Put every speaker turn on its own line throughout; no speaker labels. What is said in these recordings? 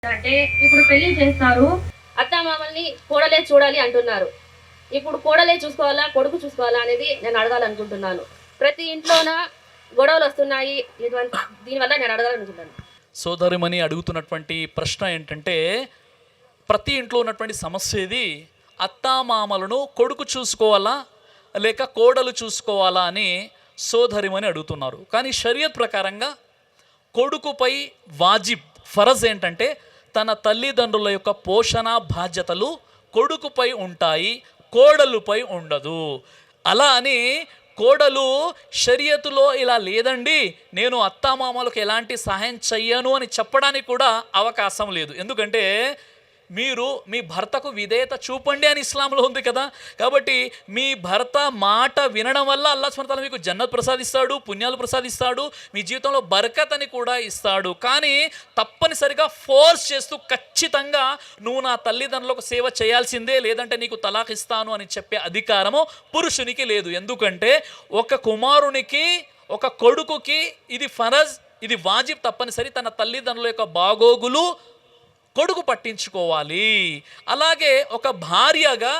అంటే ఇప్పుడు పెళ్లి చేస్తారు, అత్త మామల్ని కోడలే చూడాలి అంటున్నారు. ఇప్పుడు కోడలే చూసుకోవాలా కొడుకు చూసుకోవాలా అనేది నేను అడగాలనుకుంటున్నాను. ప్రతి ఇంట్లోన గొడవలు వస్తున్నాయి, దీనివల్ల నేను అడగాలనుకుంటున్నాను.
సోదరిమణి అడుగుతున్నటువంటి ప్రశ్న ఏంటంటే, ప్రతి ఇంట్లో ఉన్నటువంటి సమస్య ఇది. అత్తామామలను కొడుకు చూసుకోవాలా లేక కోడలు చూసుకోవాలా అని సోదరిమణి అడుగుతున్నారు. కానీ షరియత్ ప్రకారంగా కొడుకుపై వాజిబ్ ఫరజ్ ఏంటంటే తన తల్లిదండ్రుల యొక్క పోషణ బాధ్యతలు కొడుకుపై ఉంటాయి, కోడలుపై ఉండదు. అలా అని కోడలు షరియతులో ఇలా లేదండి, నేను అత్తామామలకు ఎలాంటి సహాయం చెయ్యను అని చెప్పడానికి కూడా అవకాశం లేదు. ఎందుకంటే మీరు మీ భర్తకు విధేయత చూపండి అని ఇస్లాంలో ఉంది కదా. కాబట్టి మీ భర్త మాట వినడం వల్ల అల్లాహ్ సుబ్హానహు వ తఆలా మీకు జన్నత్ ప్రసాదిస్తాడు, పుణ్యాలు ప్రసాదిస్తాడు, మీ జీవితంలో బర్కత్ అని కూడా ఇస్తాడు. కానీ తప్పనిసరిగా ఫోర్స్ చేస్తూ ఖచ్చితంగా నువ్వు నా తల్లిదండ్రులకు సేవ చేయాల్సిందే, లేదంటే నీకు తలాక్ ఇస్తాను అని చెప్పే అధికారము పురుషునికి లేదు. ఎందుకంటే ఒక కుమారునికి ఒక కొడుకుకి ఇది ఫరజ్, ఇది వాజిబ్, తప్పనిసరి తన తల్లిదండ్రుల యొక్క బాగోగులు కొడుకు పట్టించుకోవాలి. అలాగే ఒక భార్యగా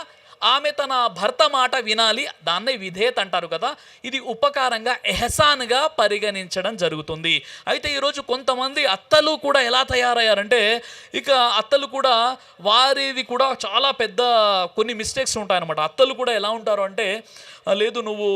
ఆమె తన భర్త మాట వినాలి, దాన్నే విధేయత అంటారు కదా. ఇది ఉపకారంగా ఎహసాన్గా పరిగణించడం జరుగుతుంది. అయితే ఈరోజు కొంతమంది అత్తలు కూడా ఎలా తయారయ్యారంటే, ఇక అత్తలు కూడా వారిది కూడా చాలా పెద్ద కొన్ని మిస్టేక్స్ ఉంటాయన్నమాట. అత్తలు కూడా ఎలా ఉంటారు అంటే, లేదు నువ్వు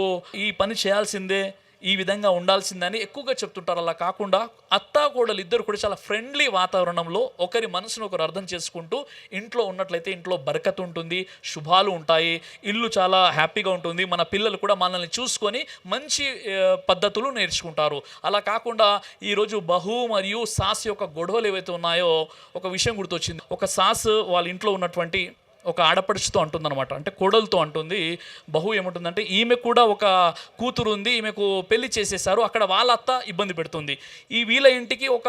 ఈ పని చేయాల్సిందే, ఈ విధంగా ఉండాల్సిందని ఎక్కువగా చెప్తుంటారు. అలా కాకుండా అత్త కోడలు ఇద్దరు కూడా చాలా ఫ్రెండ్లీ వాతావరణంలో ఒకరి మనసును ఒకరు అర్థం చేసుకుంటూ ఇంట్లో ఉన్నట్లయితే ఇంట్లో బరకత్ ఉంటుంది, శుభాలు ఉంటాయి, ఇల్లు చాలా హ్యాపీగా ఉంటుంది, మన పిల్లలు కూడా మనల్ని చూసుకొని మంచి పద్ధతులు నేర్చుకుంటారు. అలా కాకుండా ఈరోజు బహు మరియు సాస్ యొక్క గొడవలు ఏవైతే ఉన్నాయో, ఒక విషయం గుర్తొచ్చింది. ఒక సాస్ వాళ్ళ ఇంట్లో ఉన్నటువంటి ఒక ఆడపడుచుతో అంటుందన్నమాట, అంటే కోడలతో అంటుంది. బహు ఏముంటుందంటే, ఈమె కూడా ఒక కూతురు ఉంది, ఈమెకు పెళ్లి చేసేసారు, అక్కడ వాళ్ళ అత్త ఇబ్బంది పెడుతుంది. ఈ వీళ్ళ ఇంటికి ఒక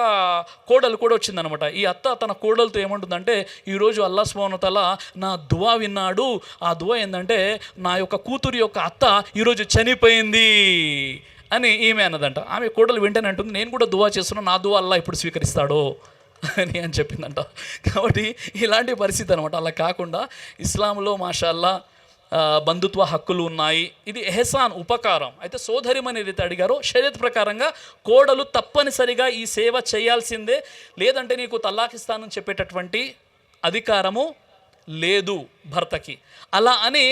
కోడలు కూడా వచ్చిందనమాట. ఈ అత్త తన కోడలతో ఏమంటుందంటే, ఈరోజు అల్లాహ్ సుబ్హానహు వ తఆలా నా దువా విన్నాడు, ఆ దువా ఏంటంటే నా యొక్క కూతురు యొక్క అత్త ఈరోజు చనిపోయింది అని ఈమె అన్నదంట. ఆమె కోడలు వెంటనే అంటుంది, నేను కూడా దువా చేస్తున్నాను, నా దువా అల్లాహ్ ఎప్పుడు స్వీకరిస్తాడో అని చెప్పిందంట. కాబట్టి ఇలాంటి పరిస్థితి అనమాట. అలా కాకుండా ఇస్లాంలో మాషాల్లా బంధుత్వ హక్కులు ఉన్నాయి, ఇది ఎహసాన్ ఉపకారం. అయితే సోదరిమని ఏదైతే అడిగారో షరియత్ ప్రకారంగా కోడలు తప్పనిసరిగా ఈ సేవ చేయాల్సిందే, లేదంటే నీకు తలాక్ ఇస్తానని చెప్పేటటువంటి అధికారము లేదు భర్తకి. అలా అని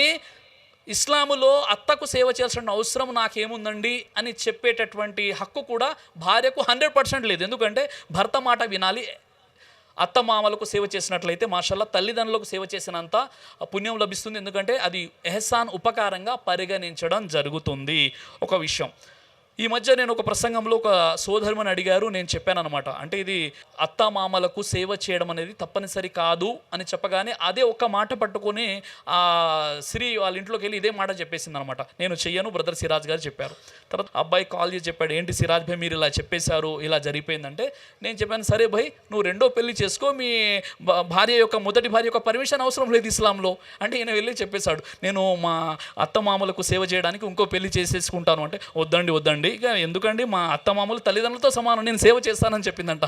ఇస్లాములో అత్తకు సేవ చేయాల్సిన అవసరం నాకేముందండి అని చెప్పేటటువంటి హక్కు కూడా భార్యకు 100% లేదు. ఎందుకంటే భర్త మాట వినాలి. అత్తమామలకు సేవ చేసినట్లయితే మాషాల్లా తల్లిదండ్రులకు సేవ చేసినంత పుణ్యం లభిస్తుంది. ఎందుకంటే అది ఎహసాన్ ఉపకారంగా పరిగణించడం జరుగుతుంది. ఒక విషయం, ఈ మధ్య నేను ఒక ప్రసంగంలో ఒక సోదరుమని అడిగారు, నేను చెప్పాను అనమాట. అంటే ఇది అత్తామామలకు సేవ చేయడం అనేది తప్పనిసరి కాదు అని చెప్పగానే అదే ఒక్క మాట పట్టుకొని ఆ శ్రీ వాళ్ళ ఇంట్లోకి వెళ్ళి ఇదే మాట చెప్పేసింది అనమాట. నేను చెయ్యను, బ్రదర్ సిరాజ్ గారు చెప్పారు. తర్వాత అబ్బాయి కాల్ చేసి చెప్పాడు, ఏంటి సిరాజ్ భాయ్ మీరు ఇలా చెప్పేశారు, ఇలా జరిగిపోయిందంటే నేను చెప్పాను, సరే భాయ్ నువ్వు రెండో పెళ్లి చేసుకో, మీ భార్య యొక్క మొదటి భార్య యొక్క పర్మిషన్ అవసరం లేదు ఇస్లాంలో అంటే. ఈయన వెళ్ళి చెప్పేశాడు, నేను మా అత్తమామలకు సేవ చేయడానికి ఇంకో పెళ్లి చేసేసుకుంటాను అంటే, వద్దండి ఇక ఎందుకండి, మా అత్తమామలు తల్లిదండ్రులతో సమానం, నేను సేవ చేస్తానని చెప్పిందంట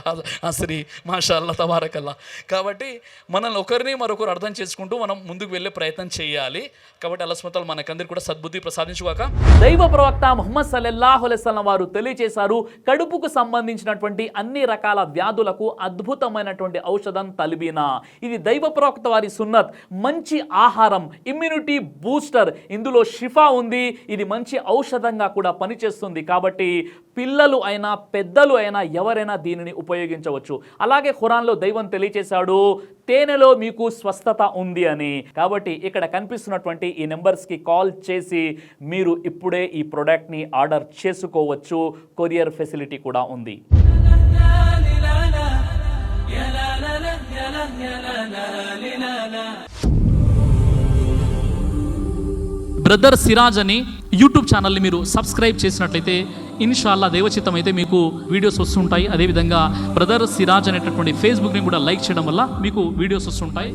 ఆ స్త్రీ. మాషాల్లా తబారకల్లా. కాబట్టి మనల్ని ఒకరిని మరొకరు అర్థం చేసుకుంటూ మనం ముందుకు వెళ్ళే ప్రయత్నం చేయాలి. కాబట్టి అల్లాహ్ సుబ్హానహు వ తఆలా మనకందరికీ కూడా సద్బుద్ధి ప్రసాదించుగాక.
దైవ ప్రవక్త ముహమ్మద్ సల్లల్లాహు అలైహి వసల్లం వారు తెలియజేశారు, కడుపుకు సంబంధించినటువంటి అన్ని రకాల వ్యాధులకు అద్భుతమైనటువంటి ఔషధం తల్బీనా. ఇది దైవ ప్రవక్త వారి సున్నత్, మంచి ఆహారం, ఇమ్యూనిటీ బూస్టర్, ఇందులో షిఫా ఉంది, ఇది మంచి ఔషధంగా కూడా పనిచేస్తుంది. కాబట్టి పిల్లలు అయినా పెద్దలు అయినా ఎవరైనా దీనిని ఉపయోగించవచ్చు. అలాగే ఖురాన్లో దైవం తెలియజేశాడు, తేనెలో మీకు స్వస్థత ఉంది అని. కాబట్టి ఇక్కడ కనిపిస్తున్నటువంటి ఈ నెంబర్స్కి కాల్ చేసి మీరు ఇప్పుడే ఈ ప్రోడక్ట్ని ఆర్డర్ చేసుకోవచ్చు. కొరియర్ ఫెసిలిటీ కూడా ఉంది.
బ్రదర్ సిరాజ్ అని యూట్యూబ్ ఛానల్ని మీరు సబ్స్క్రైబ్ చేసినట్లయితే ఇన్షాల్లా దేవచిత్తం అయితే మీకు వీడియోస్ వస్తుంటాయి. అదేవిధంగా బ్రదర్ సిరాజ్ అనేటటువంటి ఫేస్బుక్ని కూడా లైక్ చేయడం వల్ల మీకు వీడియోస్ వస్తుంటాయి.